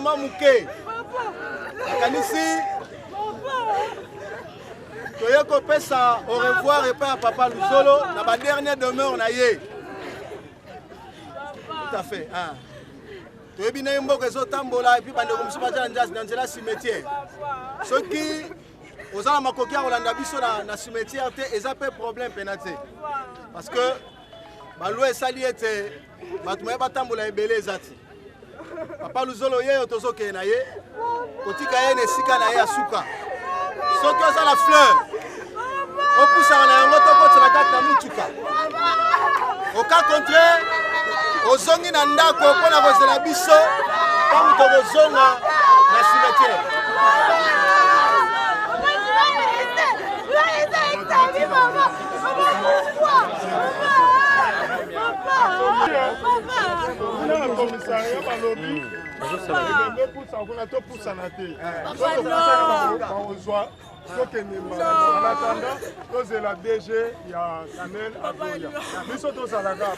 moi mouké. Kanisi. Toyeko pesa au revoir et pas à Papa Luzolo. Dans ma dernière demeure, na yé. Tout à fait. Tu es bien mboka zotambola et puis bande comme ça dans la cimetière. Ceux qui aux ala makoki Rolanda biso na cimetière te ils appellent problème pénaté. Parce que balou esali ete batuma batambola ebele ezati. Papa Luzolo ye otozoke na ye. Kotika ye ne sika na ye asuka. Ceux qui ont la fleur. On pousse à la moto la carte na mutuka. Au cas contraire ozongi na ndako pona kozela biso comme tokozonga na cimetière. En attendant, c'est la DG, il y a Canel à Goya. Nous sommes tous à la gare.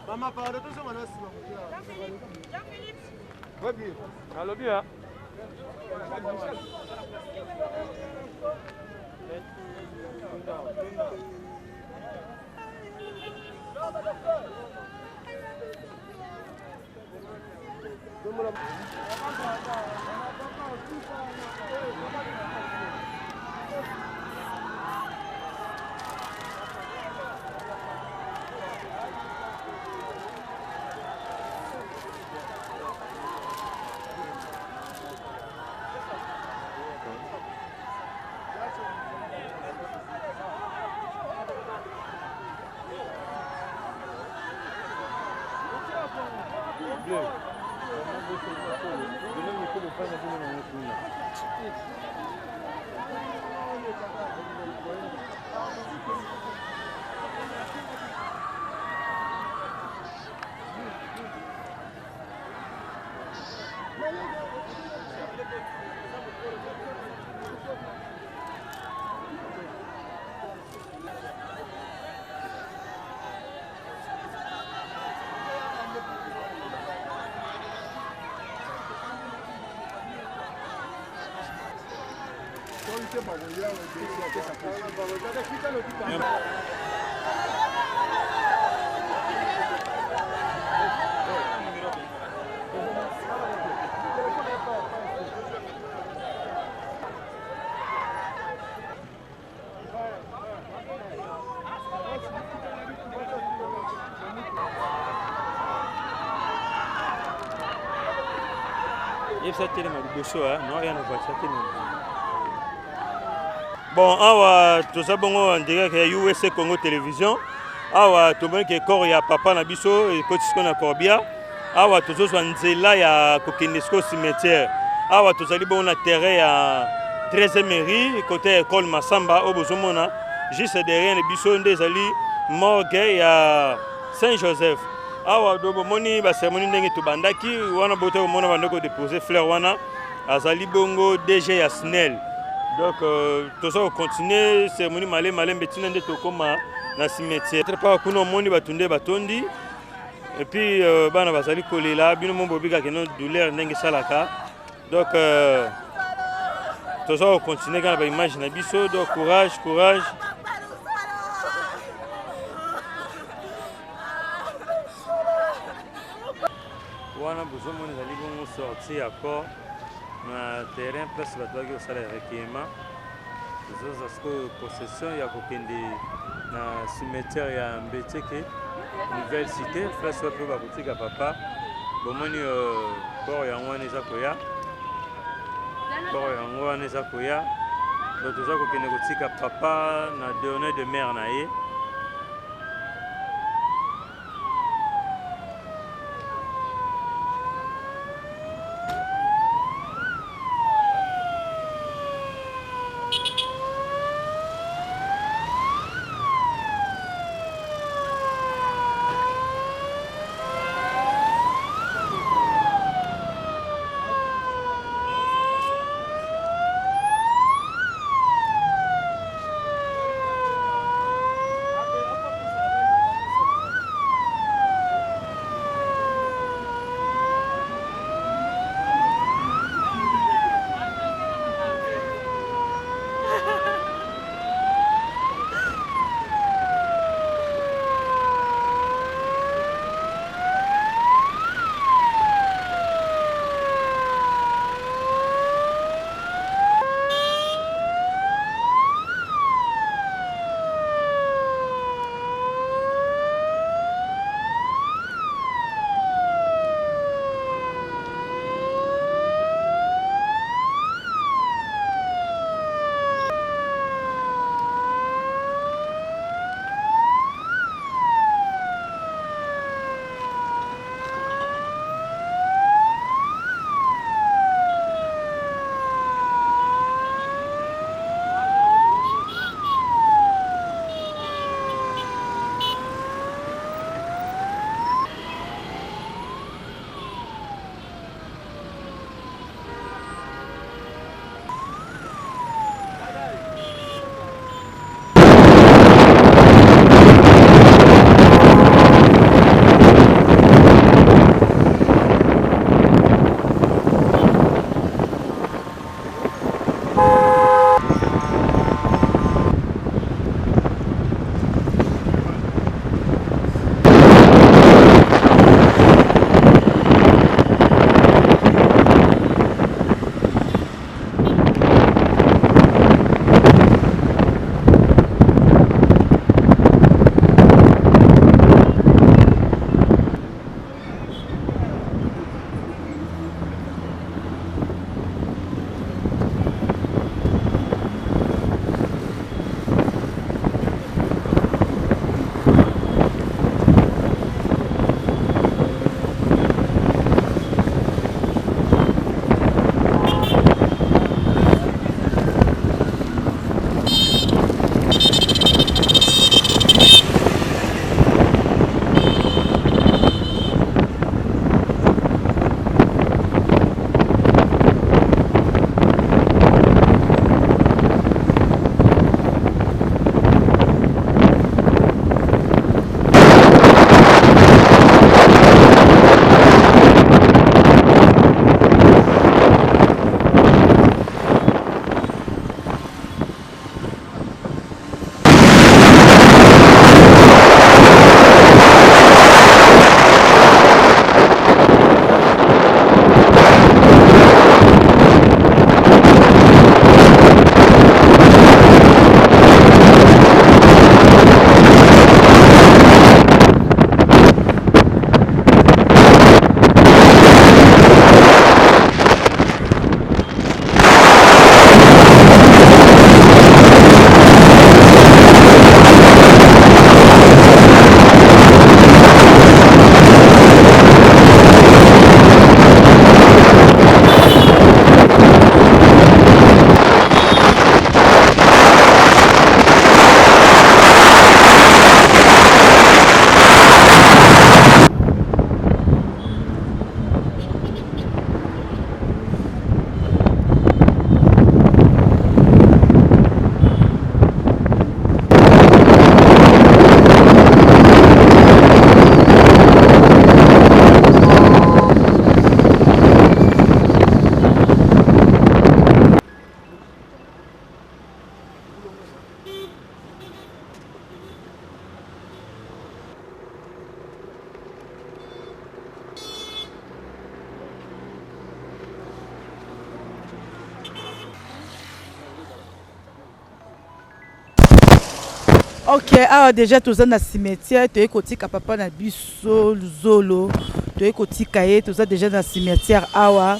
Maman, parle de tout ça, madame. Très bien. Allô, bien. Et ça télé ma liboso non rien à voir ça télé. Bon awa to ça bongo en direct ya USA Congo Télévision. Awa to bon ke corps ya papa na biso e kotisiko na Corbia. Awa to zo nzela ya kokendesko cimetière. Awa to zali bon na terrain ya 13e mairie côté école Masamba au bozomona juste derrière les biso ndezali morgue ya Saint-Joseph. Awa dobo moni ba cérémonie ndenge to bandaki wana bote mona bandoko déposer fleur wana azali bongo DG ya SNEL. Donc tout ça continuer cérémonie malé betina nde to koma na cimetière. Très pas kuno moni batunde batondi et puis bana bazali kolela bino mo bobika ke no douleur ndenge salaka. Donc tout ça continuer quand ba image na biso donc courage. Wana besoin mon ali bon sortir encore na terrain place bataki osala requiem zoza sko possession ya kokende na cimetière ya Mbeteke nouvelle cité place wapi bakotika papa bomoni corps ya ngwana eza koya donc toza kokende kotika papa na dernier de mère na ye. Ok, alors déjà tous dans le cimetière, tu es côté papa na biso zolo, tu es côté kaye, tous déjà dans le cimetière awa.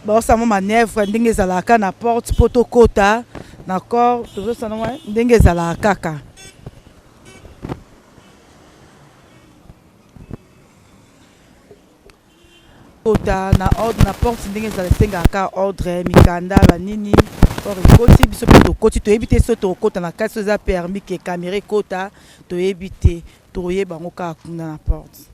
Bon ça mon manœuvre ndenge zalaka na porte poto kota, d'accord, tous ça non ndenge zalaka kaka. Kota na ordre na porte ndenge zalaka ordre mikanda banini. Or ekoti biso mpe tokoti toyebi te so tokota na kati so eza permis ke caméra ekota toyebi te toyeba yango kaka kuna na porte.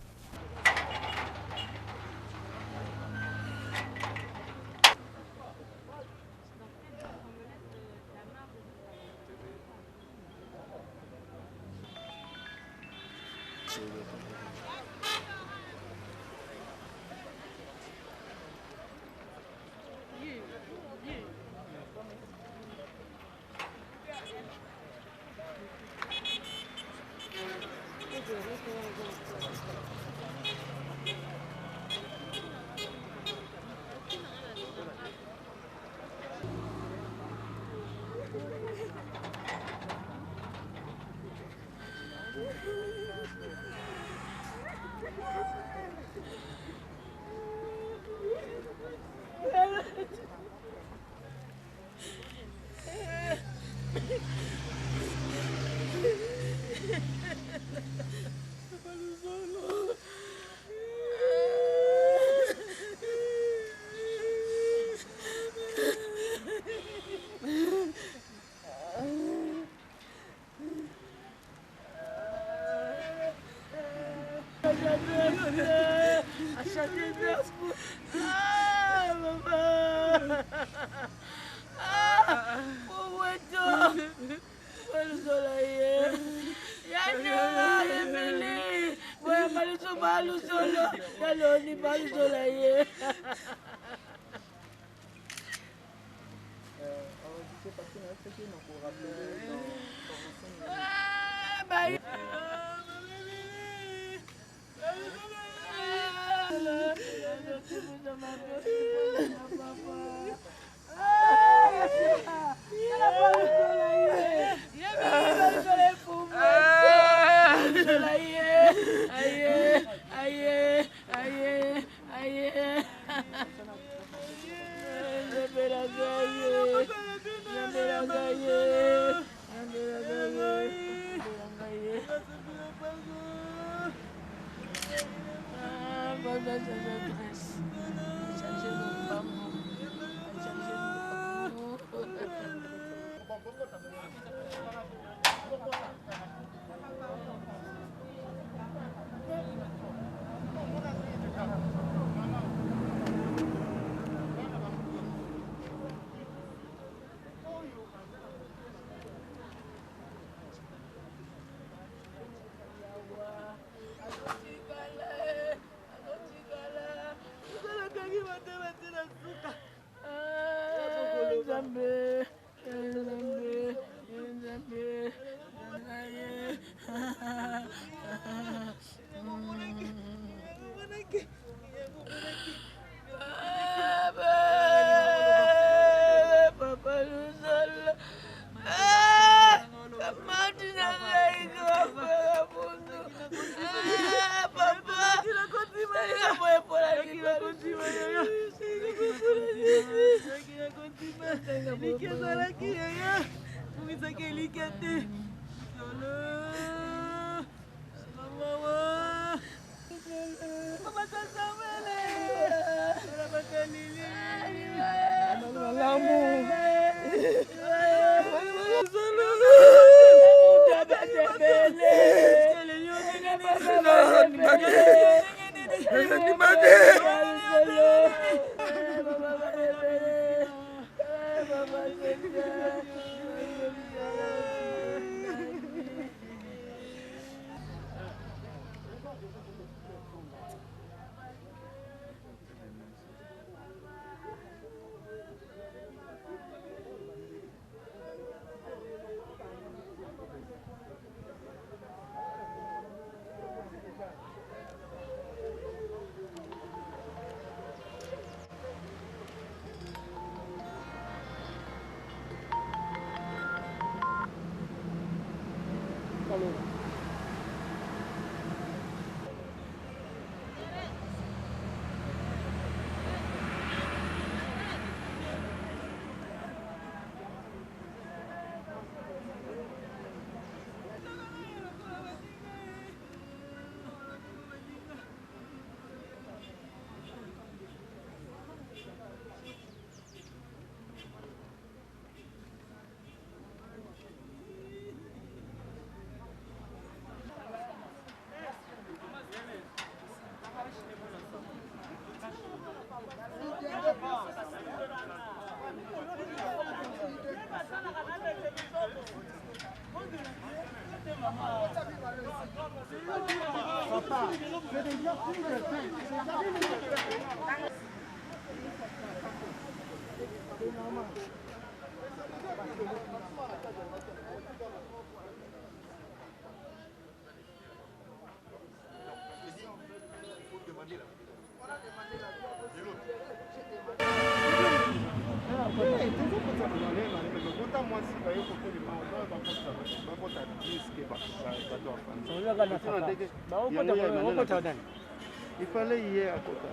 Il fallait hier à côté.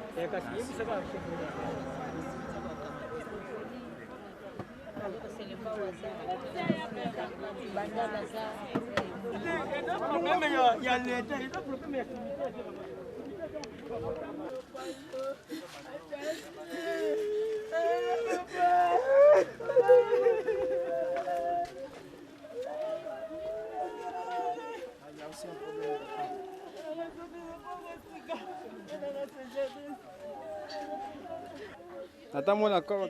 Attends, moi d'accord.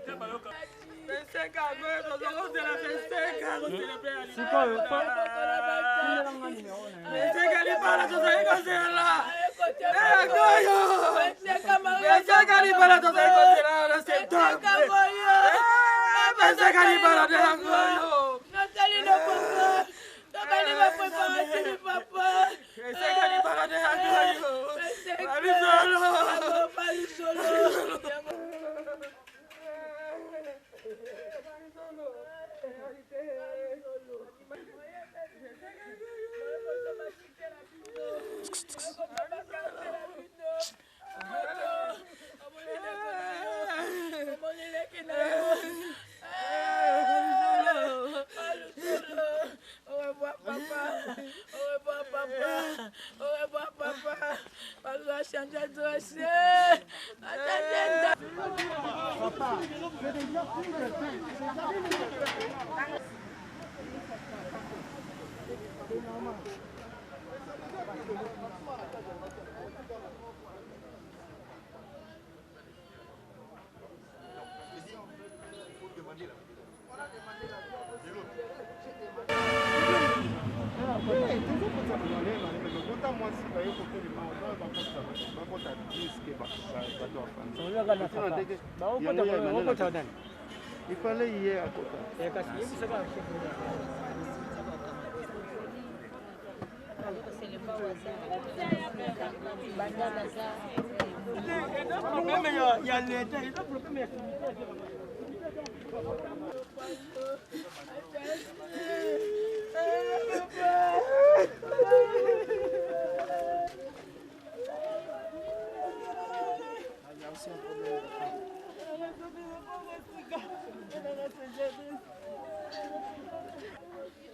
Il fallait hier à côté.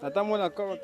Attends, moi d'accord.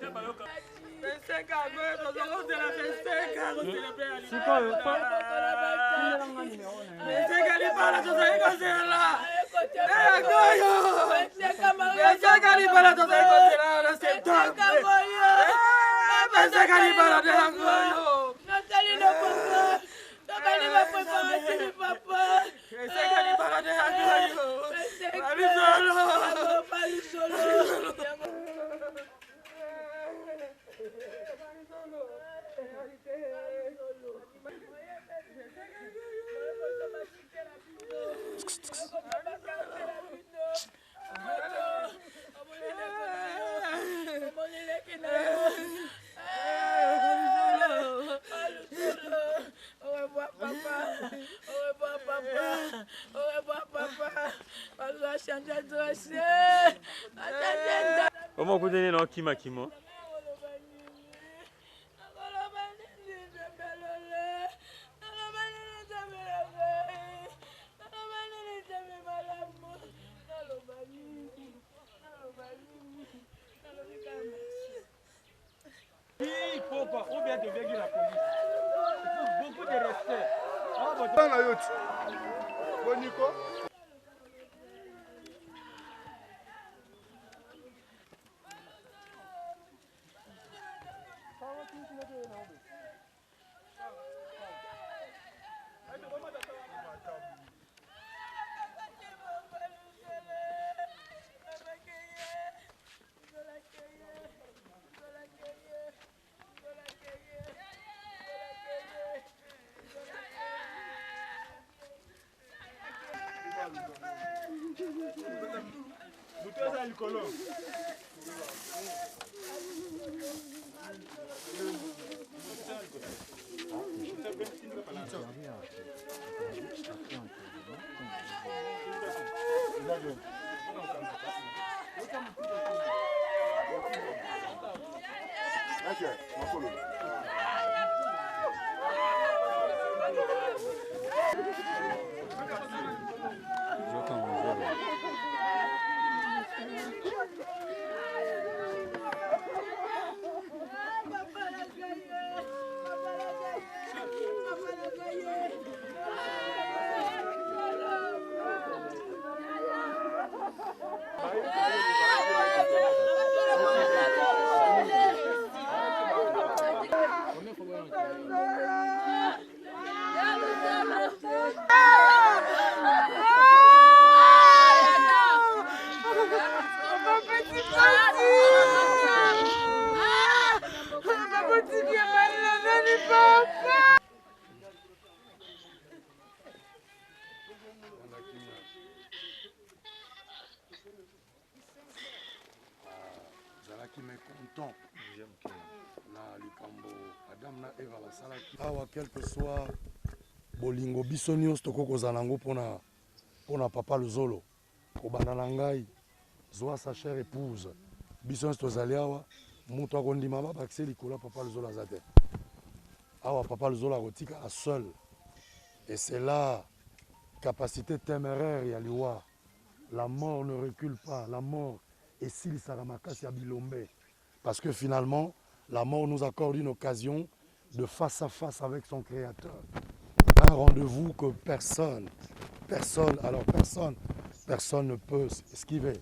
Comment vous donnez dans Kima Kimo? Il faut pas, ou bien devenir la police. Il faut beaucoup de respect. Awa quel que soit bolingo biso nyonso tokokozala nango mpona papa Luzolo kobanda na ngai zwa sa chère épouse biso nyonso tozali awa moto akondima babakise likolo papa Luzolo aza te awa papa Luzolo akotikala seul et c'est là capacité téméraire ya liwa. La mort ne recule pas, la mort esilisaka makasi ya bilombe parce que finalement la mort nous accorde une occasion de face à face avec son créateur. Un rendez-vous que personne ne peut esquiver.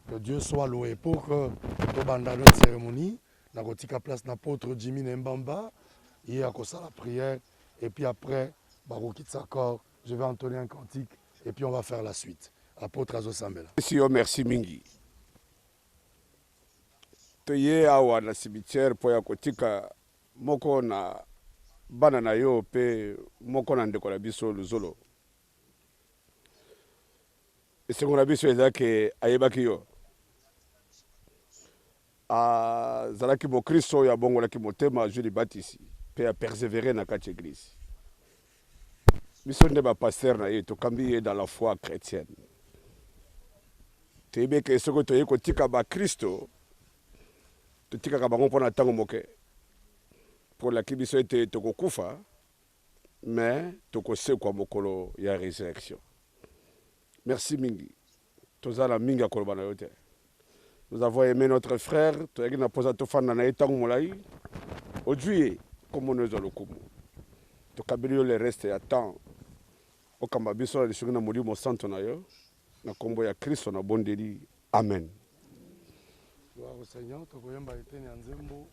Que Dieu soit loué pour que Tobanda notre cérémonie, na kotika place n'apôtre Jimmy Nembamba, il y a la prière et puis après, Barokitsa corps, je vais entonner un cantique et puis on va faire la suite. Apôtre Azosambela. Merci mingi. Toye awa na cimetière po ya kotika moko na bana na yo pe moko na ndeko na biso Luzolo. Esengo na biso ezake ayebaki yo. Zalaki mo Kristo ya bongo laki motema Julie Batisi pe a persévérer na kati église. Biso nde ba pasteur na ye to kambi dans la foi chrétienne. Tebe ke soko toye kotika ba Kristo totika ka bango pona tango moke. Pour la kibiso ete tokokufa mais tokosekwa mokolo ya résurrection. Merci mingi. Tozala mingi akoloba na yo te. Nous avons aimé notre frère, toyaki na posa tofanda na etango molai. Aujourd'hui, comme nous allons comme tokabeli yo le reste ya temps. Okamba biso na shungina molimo santo na yo. Na kombo ya Kristo na bondeli. Amen. Gloire au Seigneur, tokoyemba eteni ya nzembo.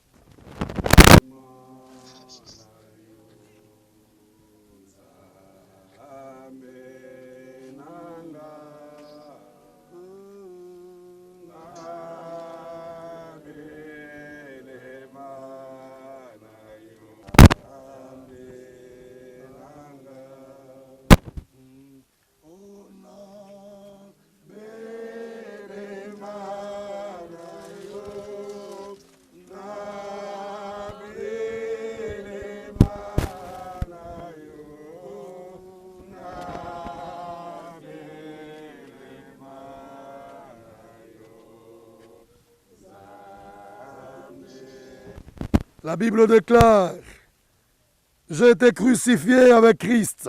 La Bible déclare, j'ai été crucifié avec Christ.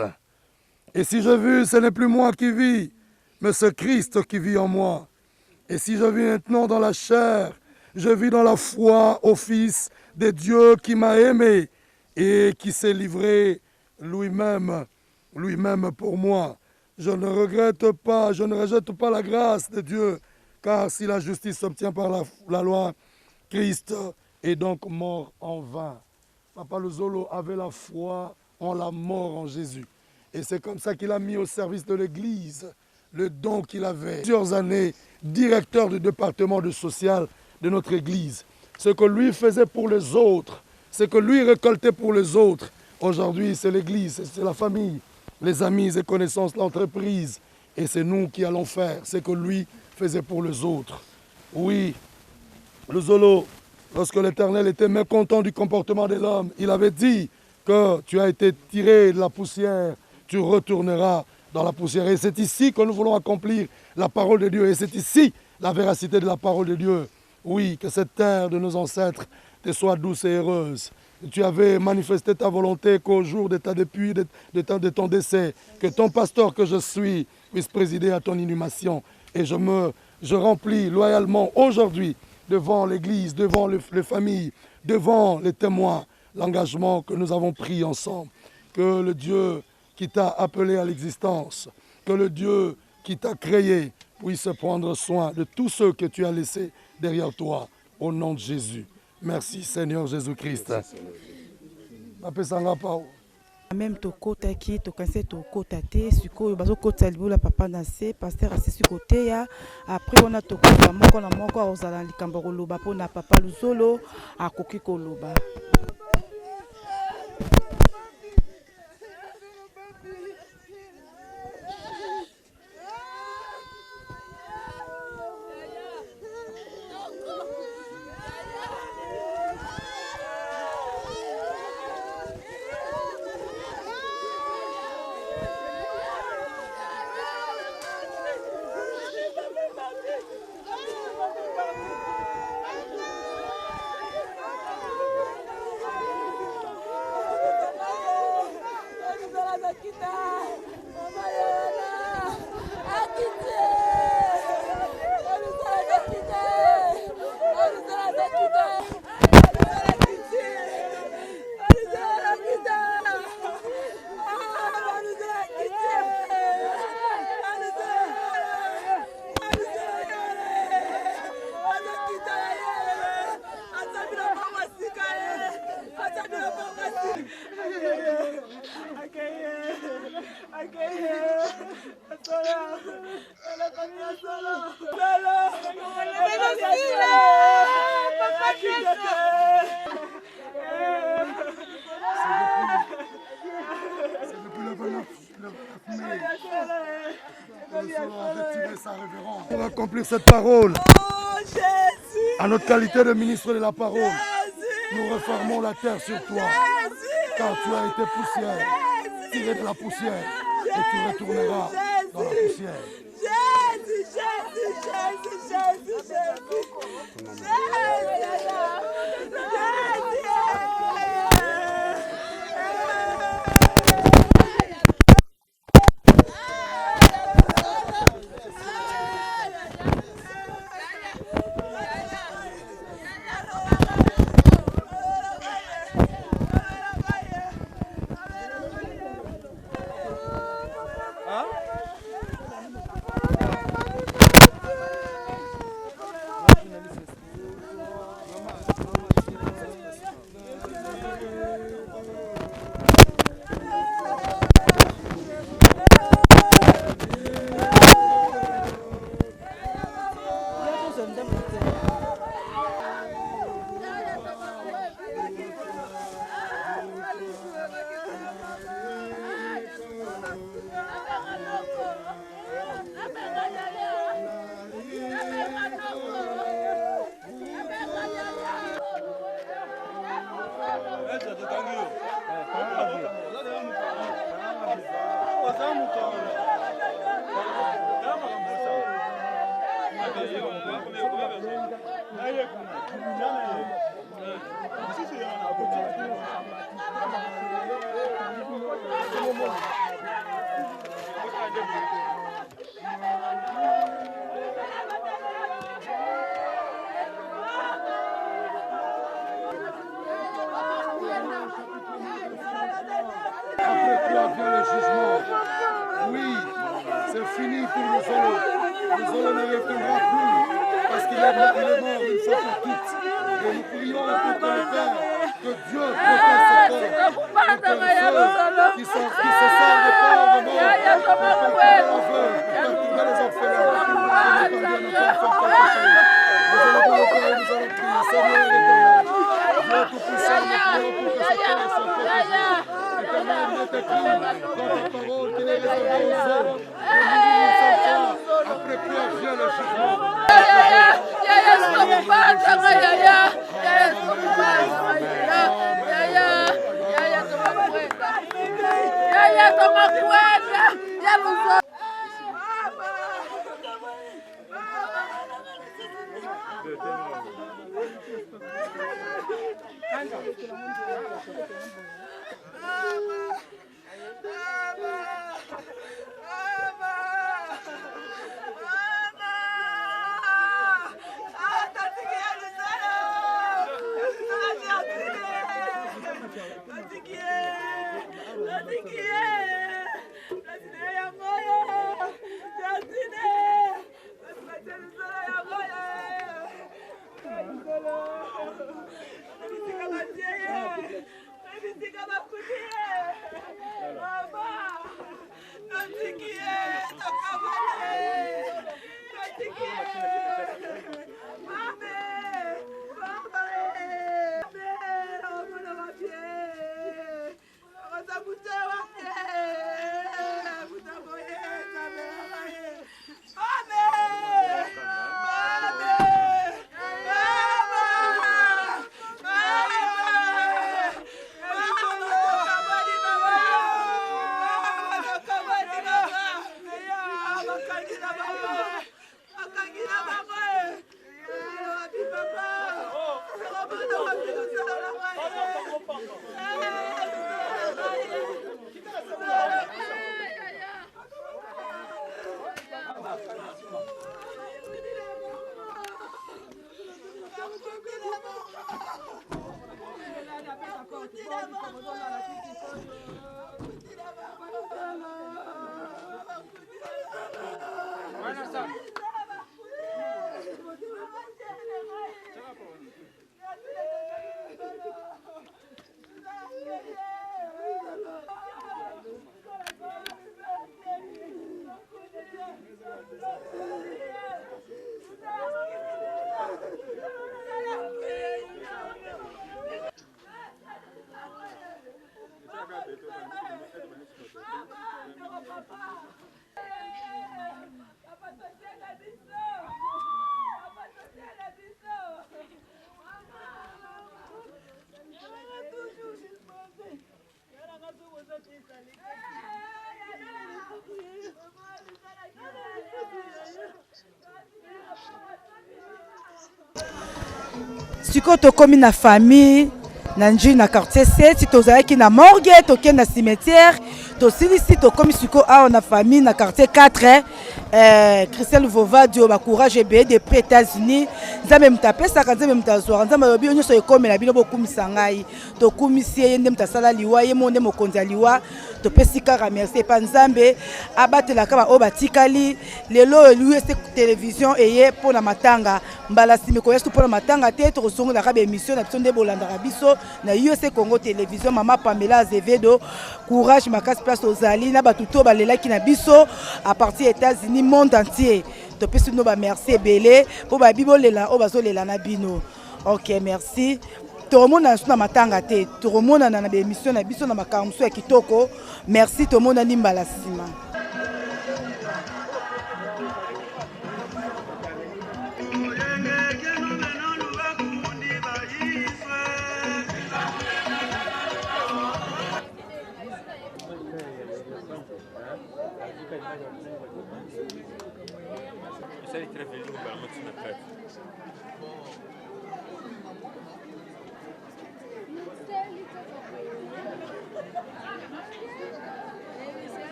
Et si je vis, ce n'est plus moi qui vis, mais c'est Christ qui vit en moi. Et si je vis maintenant dans la chair, je vis dans la foi au Fils de Dieu qui m'a aimé et qui s'est livré lui-même pour moi. Je ne regrette pas, je ne rejette pas la grâce de Dieu, car si la justice s'obtient par la loi, Christ est donc mort en vain. Papa Luzolo avait la foi en la mort en Jésus. Et c'est comme ça qu'il a mis au service de l'Église le don qu'il avait. Plusieurs années, directeur du département de social de notre Église. Ce que lui faisait pour les autres, ce que lui récoltait pour les autres. Aujourd'hui, c'est l'Église, c'est la famille, les amis et connaissances, l'entreprise Et c'est nous qui allons faire ce que lui faisait pour les autres. Oui, le Zolo, lorsque l'Éternel était mécontent du comportement de l'homme, il avait dit que tu as été tiré de la poussière, tu retourneras dans la poussière. Et c'est ici que nous voulons accomplir la parole de Dieu. Et c'est ici la véracité de la parole de Dieu. Oui, que cette terre de nos ancêtres te soit douce et heureuse. Tu avais manifesté ta volonté qu'au jour de ta dépouille, de ton décès, que ton pasteur que je suis puisse présider à ton inhumation. Et je remplis loyalement aujourd'hui devant l'Église, devant les familles, devant les témoins, l'engagement que nous avons pris ensemble. Que le Dieu qui t'a appelé à l'existence, que le Dieu qui t'a créé puisse prendre soin de tous ceux que tu as laissés derrière toi, au nom de Jésus. Merci Seigneur Jésus-Christ. Même tokotaki tokanisi tokota te sikoyo bazokota libula papa na se pasteur asisi kote ya après on a tokota moko na moko ozala likambo koloba pona papa Luzolo akoki koloba. Pour accomplir cette parole, à notre qualité de ministre de la parole, nous reformons la terre sur toi, car tu as été poussière, tiré de la poussière, et tu retourneras dans la poussière. Après toi vient le jugement. Oui, c'est fini pour le Zolo. Le Zolo ne reviendra plus parce qu'il est mort une fois pour toutes. Et nous prions à tout le Père que Dieu protège ce corps. Que ceux qui se servent de pauvres morts pour perturber les aveugles, pour perturber les orphelins, que nous parviennent pas à faire quelque chose. Nous allons prier, nous allons prier. Seigneur l'éternel, Dieu tout-puissant, nous prions pour que ce corps soit protégé. Éternel, il est écrit dans ta parole qu'il est réservé aux hommes de mourir vient le jugement. sikoyo tokomi na famille na njui na quartier 7 tozalaki na morgue tokende na cimetière tosilisi tokomi sikoyo awa na famille na quartier 4 Christelle Vovadio bacourage ebeye depuis États-Unis nzambe mutu apesaka nzambe mutu azwaka nzambe alobi nyonso ekomela bino bokumisa ngai tokumisi ye nde mutu asala liwa ye mo nde mokonzi ya liwa topesi kaka merci epa nzambe abatelaka baoyo batikali lelo USC télévision eye mpona matanga mbala simi koya surtout mpona matanga te tokosongolaka baémission na biso nde bolandaka biso na USC Congo télévision mama Pamela Azevedo courage makasi place ozali na bato to balelaki na biso à partir États-Unis monde entier topesi no ba merci ebele po ba bibolela o bazolela na bino. OK, merci. Tomona na matanga te tomona na émission na biso na makambo ya kitoko. Merci tomona nimbala sima.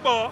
Bon,